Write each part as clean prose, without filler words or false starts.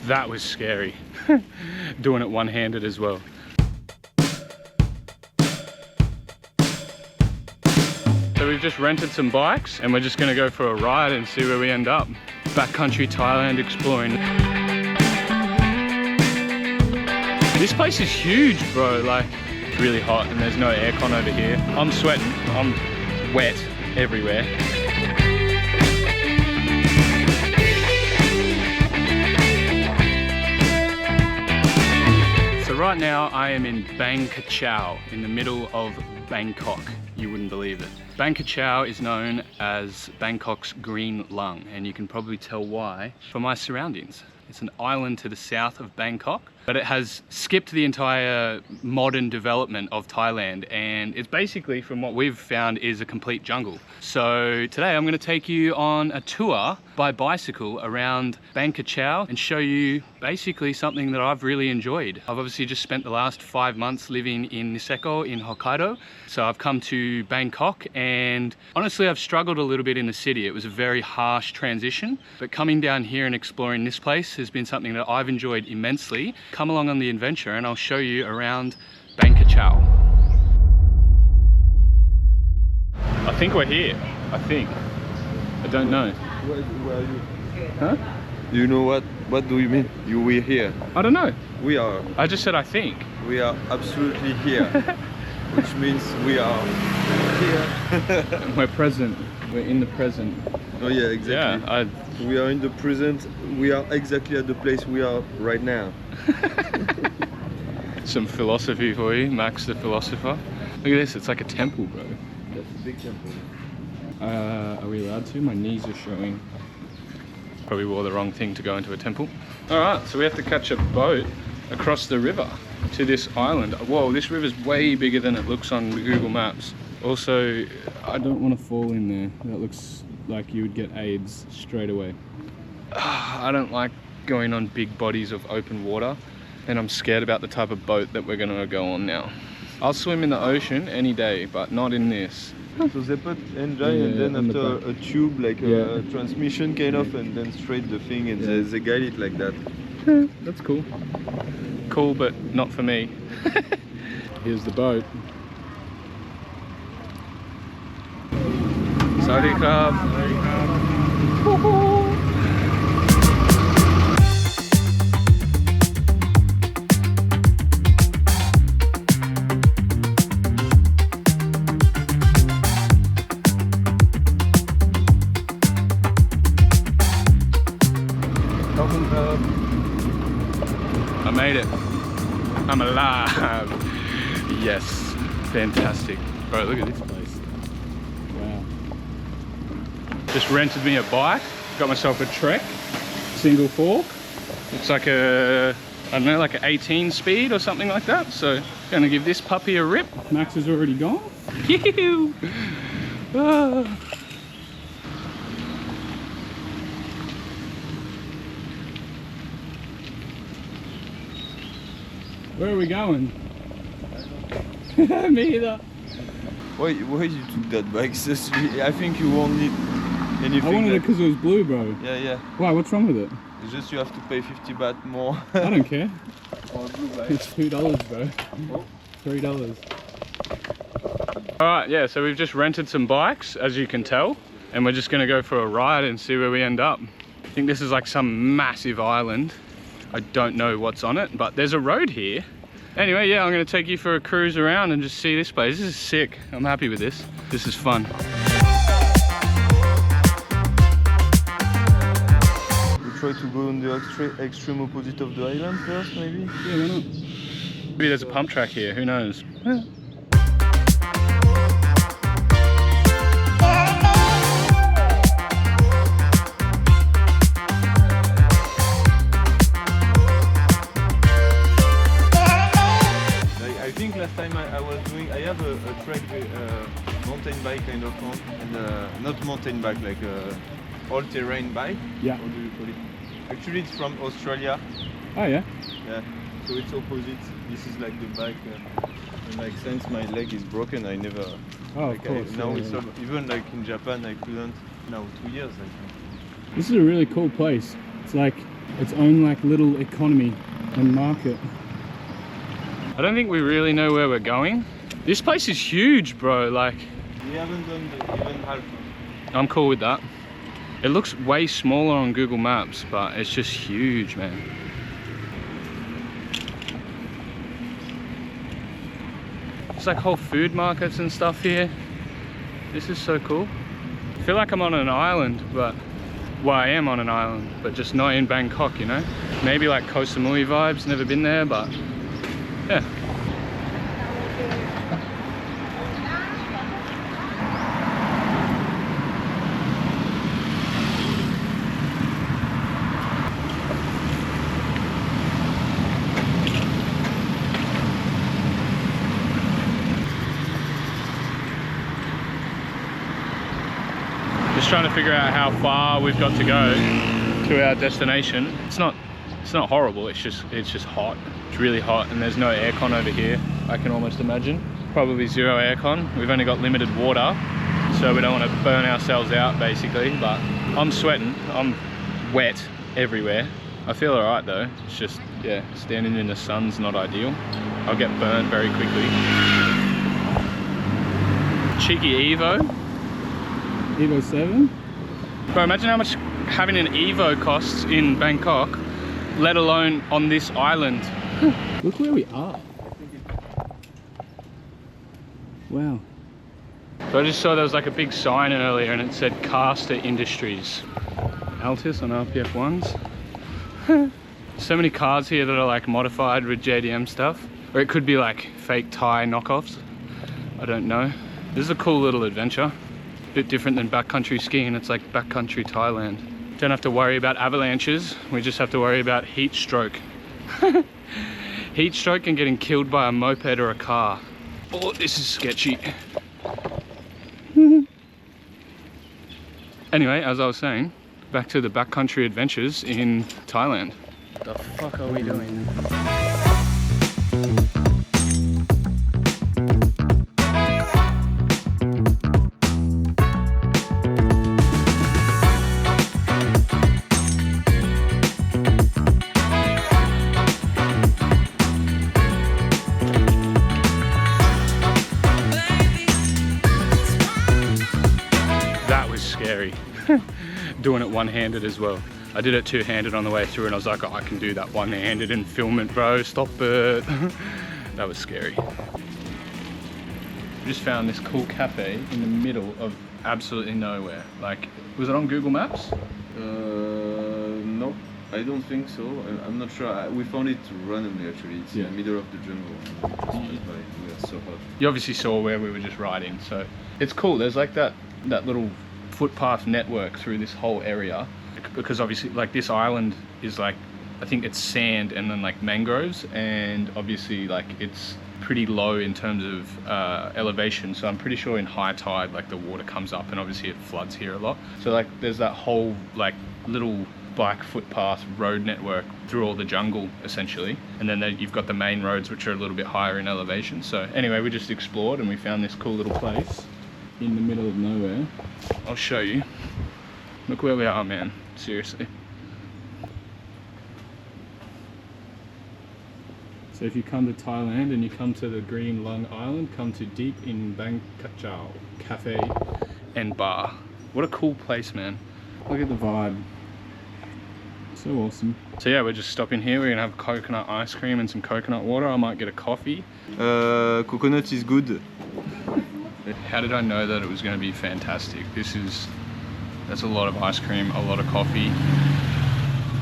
That was scary. Doing it one-handed as well. So we've just rented some bikes and we're just gonna go for a ride and see where we end up. Backcountry Thailand exploring. This place is huge, bro. Like, it's really hot and there's no aircon over here. I'm sweating, I'm wet everywhere. So right now I am in Bang Kachao in the middle of Bangkok. You wouldn't believe it. Bang Kachao is known as Bangkok's green lung, and you can probably tell why from my surroundings. It's an island to the south of Bangkok, but it has skipped the entire modern development of Thailand, and it's basically, from what we've found, is a complete jungle. So today I'm going to take you on a tour by bicycle around Bang Kachao and show you basically something that I've really enjoyed. I've obviously just spent the last 5 months living in Niseko in Hokkaido, so I've come to Bangkok, and honestly I've struggled a little bit in the city. It was a very harsh transition, but coming down here and exploring this place has been something that I've enjoyed immensely. Come along on the adventure and I'll show you around Bang Kachao. I think we're here. I think. I don't know. Where are you? Huh? You know what? What do you mean? We're here. I don't know. We are. I just said I think. We are absolutely here. Which means we are here. We're present. We're in the present. Oh yeah, exactly. Yeah, we are in the present. We are exactly at the place we are right now. Some philosophy for you, Max the philosopher. Look at this, it's like a temple, bro. That's a big temple. Are we allowed to? My knees are showing. Probably wore the wrong thing to go into a temple. Alright, so we have to catch a boat across the river to this island. Whoa, this river's way bigger than it looks on Google Maps. Also, I don't want to fall in there. That looks like you would get AIDS straight away. I don't like going on big bodies of open water, and I'm scared about the type of boat that we're going to go on now. I'll swim in the ocean any day, but not in this. So they put engine and then after a tube, like a transmission kind of, and then straight the thing, and they guide it like that. That's cool. Cool, but not for me. Here's the boat. Sawadee krab. I made it. I'm alive. Yes. Fantastic. Bro, look at this place. Wow. Just rented me a bike. Got myself a Trek. Single fork. Looks like a, I don't know, like an 18 speed or something like that. So, gonna give this puppy a rip. Max is already gone. Ah. Where are we going? Me either. Why you took that bike? Seriously, I think you won't need anything. I wanted it because it was blue, bro. Yeah. Why? What's wrong with it? It's just you have to pay 50 baht more. I don't care. For a blue bike. It's $2, bro. Oh. $3. Alright, yeah, so we've just rented some bikes, as you can tell, and we're just gonna go for a ride and see where we end up. I think this is like some massive island. I don't know what's on it, but there's a road here. Anyway, yeah, I'm gonna take you for a cruise around and just see this place. This is sick. I'm happy with this. This is fun. We try to go on the extreme opposite of the island first, maybe? Yeah, why not? Maybe there's a pump track here, who knows? Yeah. Last time I was doing, I have a trek, mountain bike kind of, and not mountain bike, like a all-terrain bike. Yeah. How do you call it? Actually, it's from Australia. Oh yeah. Yeah. So it's opposite. This is like the bike. And like since my leg is broken, I never. Oh, like of course. now it's even like in Japan, I couldn't. Now 2 years, I think. This is a really cool place. It's like its own like little economy and market. I don't think we really know where we're going. This place is huge, bro. Like, We haven't done even half. I'm cool with that. It looks way smaller on Google Maps, but it's just huge, man. It's like whole food markets and stuff here. This is so cool. I feel like I'm on an island, but, well, I am on an island, but just not in Bangkok, you know? Maybe like Koh Samui vibes, never been there, but yeah. Just trying to figure out how far we've got to go to our destination. It's not horrible, it's just hot. It's really hot and there's no aircon over here, I can almost imagine. Probably zero aircon. We've only got limited water, so we don't want to burn ourselves out basically, but I'm sweating, I'm wet everywhere. I feel alright though, it's just, yeah, standing in the sun's not ideal. I'll get burnt very quickly. Cheeky Evo. Evo 7? Bro, imagine how much having an Evo costs in Bangkok, let alone on this island. Look where we are. Wow. So I just saw there was like a big sign earlier and it said Caster Industries. Altis on RPF 1s. So many cars here that are like modified with JDM stuff. Or it could be like fake Thai knockoffs. I don't know. This is a cool little adventure. Bit different than backcountry skiing. It's like backcountry Thailand. Don't have to worry about avalanches. We just have to worry about heat stroke. Heat stroke and getting killed by a moped or a car. Oh, this is sketchy. Anyway, as I was saying, back to the backcountry adventures in Thailand. What the fuck are we doing? Scary. Doing it one-handed as well. I did it two-handed on the way through and I was like, oh, I can do that one-handed and film it, bro, stop it. That was scary. We just found this cool cafe in the middle of absolutely nowhere. Like, was it on Google Maps? No, I don't think so. I'm not sure. We found it randomly actually. It's in the middle of the jungle. We are so hot. You obviously saw where we were just riding, so it's cool. There's like that little footpath network through this whole area, because obviously like this island is like, I think it's sand and then like mangroves, and obviously like it's pretty low in terms of elevation, so I'm pretty sure in high tide like the water comes up and obviously it floods here a lot. So like there's that whole like little bike footpath road network through all the jungle essentially, and then you've got the main roads which are a little bit higher in elevation. So anyway, we just explored and we found this cool little place in the middle of nowhere. I'll show you. Look where we are, man. Seriously. So if you come to Thailand and you come to the Green Lung Island, come to Deep in Bang Kachao Cafe and Bar. What a cool place, man. Look at the vibe. So awesome. So yeah, we're just stopping here. We're gonna have coconut ice cream and some coconut water. I might get a coffee. Coconut is good. How did I know that it was going to be fantastic? That's a lot of ice cream, a lot of coffee,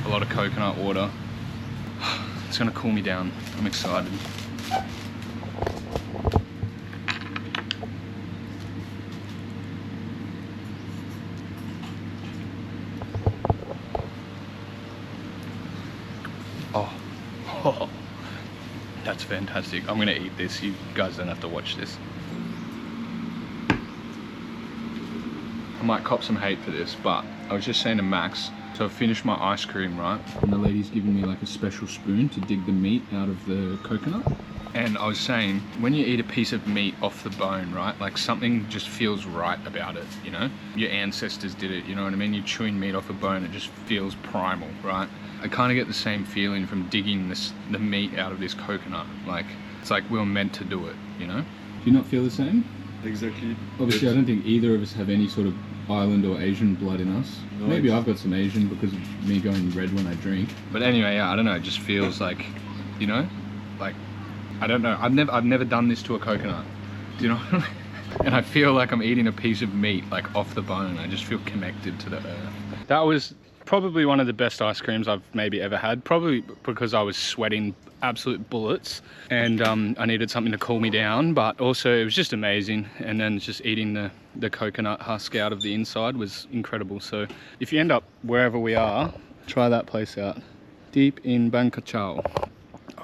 a lot of coconut water. It's going to cool me down. I'm excited. Oh, that's fantastic. I'm going to eat this. You guys don't have to watch this. I might cop some hate for this, but I was just saying to Max, so I've finished my ice cream, right? And the lady's giving me like a special spoon to dig the meat out of the coconut. And I was saying, when you eat a piece of meat off the bone, right, like something just feels right about it, you know? Your ancestors did it, you know what I mean? You're chewing meat off a bone, it just feels primal, right? I kind of get the same feeling from digging the meat out of this coconut. Like, it's like we were meant to do it, you know? Do you not feel the same? Exactly. Obviously, I don't think either of us have any sort of island or Asian blood in us. No, Maybe I've got some Asian because of me going red when I drink. But anyway, yeah, I don't know, it just feels like, you know, like, I don't know, I've never done this to a coconut, do you know what I mean? And I feel like I'm eating a piece of meat, like off the bone. I just feel connected to the earth. That was probably one of the best ice creams I've maybe ever had, probably because I was sweating absolute bullets and I needed something to cool me down, but also it was just amazing. And then just eating the coconut husk out of the inside was incredible. So if you end up wherever we are, try that place out. Deep in Bang Kachao.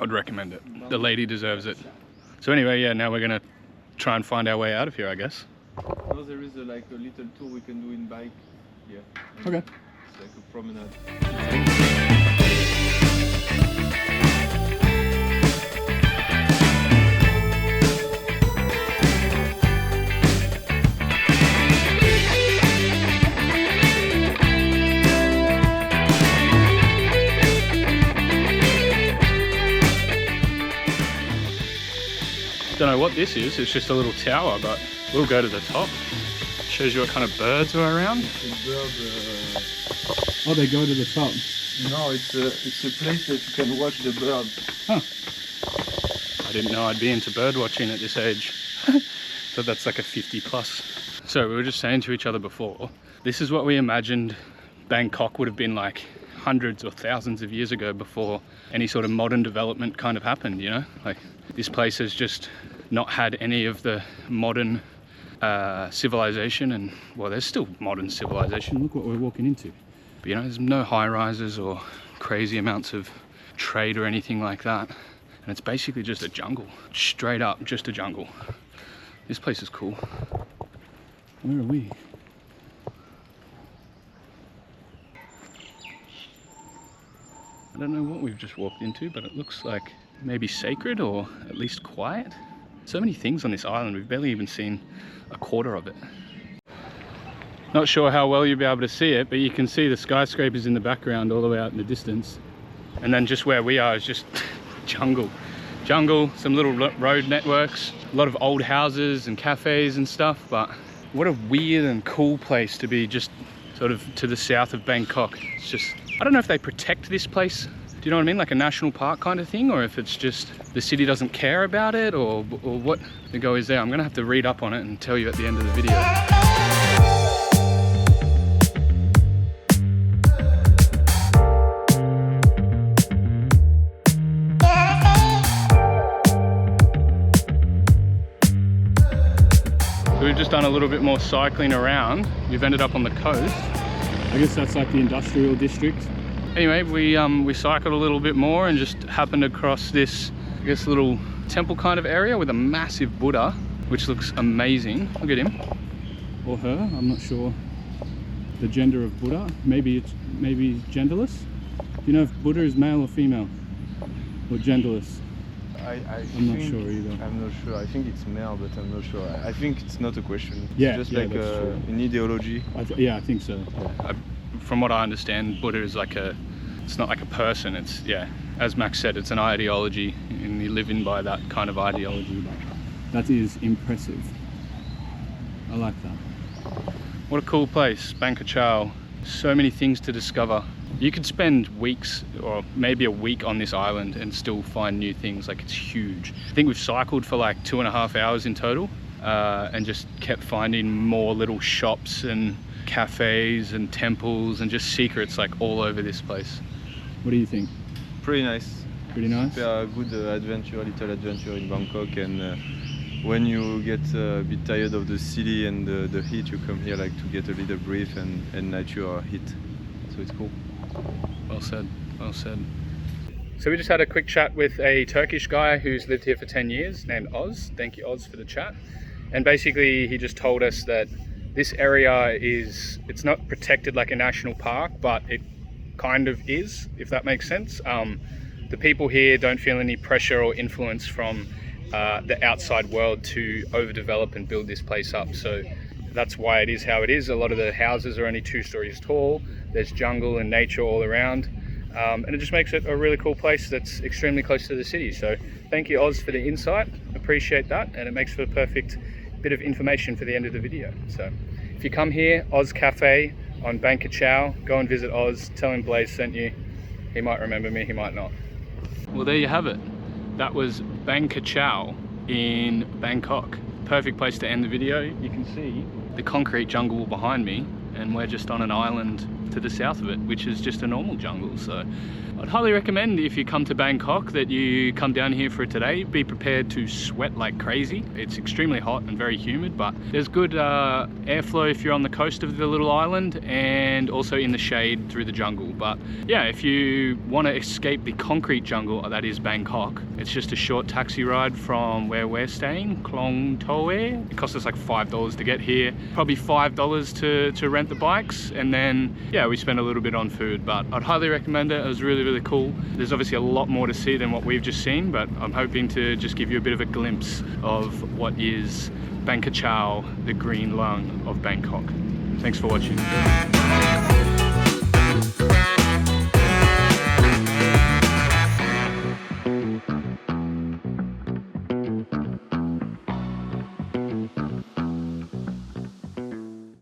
I'd recommend it. The lady deserves it. So anyway, yeah, now we're gonna try and find our way out of here, I guess. No, there is like a little tour we can do in bike here. Okay. It's like a promenade. Don't know what this is, it's just a little tower, but we'll go to the top. Shows you what kind of birds are around. Oh, they go to the top. No, it's a place that you can watch the birds. Huh. I didn't know I'd be into bird watching at this age. So that's like a 50 plus. So we were just saying to each other before, this is what we imagined Bangkok would have been like hundreds or thousands of years ago, before any sort of modern development kind of happened, you know? Like, this place has just not had any of the modern civilization, and well, there's still modern civilization. Look what we're walking into. But you know, there's no high rises or crazy amounts of trade or anything like that. And it's basically just a jungle, straight up just a jungle. This place is cool. Where are we? I don't know what we've just walked into, but it looks like maybe sacred or at least quiet. So many things on this island, we've barely even seen a quarter of it. Not sure how well you'll be able to see it, but you can see the skyscrapers in the background all the way out in the distance. And then just where we are is just jungle. Jungle, some little road networks, a lot of old houses and cafes and stuff, but what a weird and cool place to be, just sort of to the south of Bangkok. It's just, I don't know if they protect this place, do you know what I mean? Like a national park kind of thing, or if it's just the city doesn't care about it, or what the go is there. I'm gonna have to read up on it and tell you at the end of the video. So we've just done a little bit more cycling around. We've ended up on the coast. I guess that's like the industrial district. Anyway, we cycled a little bit more and just happened across this, I guess, little temple kind of area with a massive Buddha, which looks amazing. Look at him. Or her, I'm not sure the gender of Buddha. Maybe genderless. Do you know if Buddha is male or female? Or genderless? I'm not sure either. I'm not sure. I think it's male, but I'm not sure. I think it's not a question. It's Yeah, just yeah, like an ideology. Yeah, I think so. Yeah. From what I understand, Buddha is like it's not like a person, it's, yeah, as Max said, it's an ideology, and you live in by that kind of ideology. That is impressive. I like that. What a cool place, Bang Kachao. So many things to discover. You could spend weeks or maybe a week on this island and still find new things. Like, it's huge. I think we've cycled for like 2.5 hours in total, and just kept finding more little shops and cafes and temples and just secrets like all over this place. What do you think? Pretty nice. Pretty nice? Super good adventure, little adventure in Bangkok, and when you get a bit tired of the city and the heat, you come here like to get a little breath and nature heat. So it's cool. Well said, well said. So we just had a quick chat with a Turkish guy who's lived here for 10 years named Oz. Thank you, Oz, for the chat. And basically he just told us that this area it's not protected like a national park, but it kind of is, if that makes sense. the people here don't feel any pressure or influence from the outside world to overdevelop and build this place up. So that's why it is how it is. A lot of the houses are only 2 stories tall. There's jungle and nature all around. And it just makes it a really cool place that's extremely close to the city. So thank you, Oz, for the insight. Appreciate that, and it makes for a perfect bit of information for the end of the video. So if you come here, Oz Cafe on Bang Kachao, go and visit Oz, tell him Blaze sent you. He might remember me, he might not. Well, there you have it. That was Bang Kachao in Bangkok. Perfect place to end the video. You can see the concrete jungle behind me, and we're just on an island to the south of it, which is just a normal jungle. So I'd highly recommend, if you come to Bangkok, that you come down here for today. Be prepared to sweat like crazy. It's extremely hot and very humid, but there's good airflow if you're on the coast of the little island, and also in the shade through the jungle. But yeah, if you want to escape the concrete jungle that is Bangkok, it's just a short taxi ride from where we're staying, Klong Toe. It costs us like $5 to get here, probably $5 to rent the bikes, and then yeah, we spend a little bit on food. But I'd highly recommend it. It was really cool. There's obviously a lot more to see than what we've just seen, but I'm hoping to just give you a bit of a glimpse of what is Bang Kachao, the green lung of Bangkok. Thanks for watching.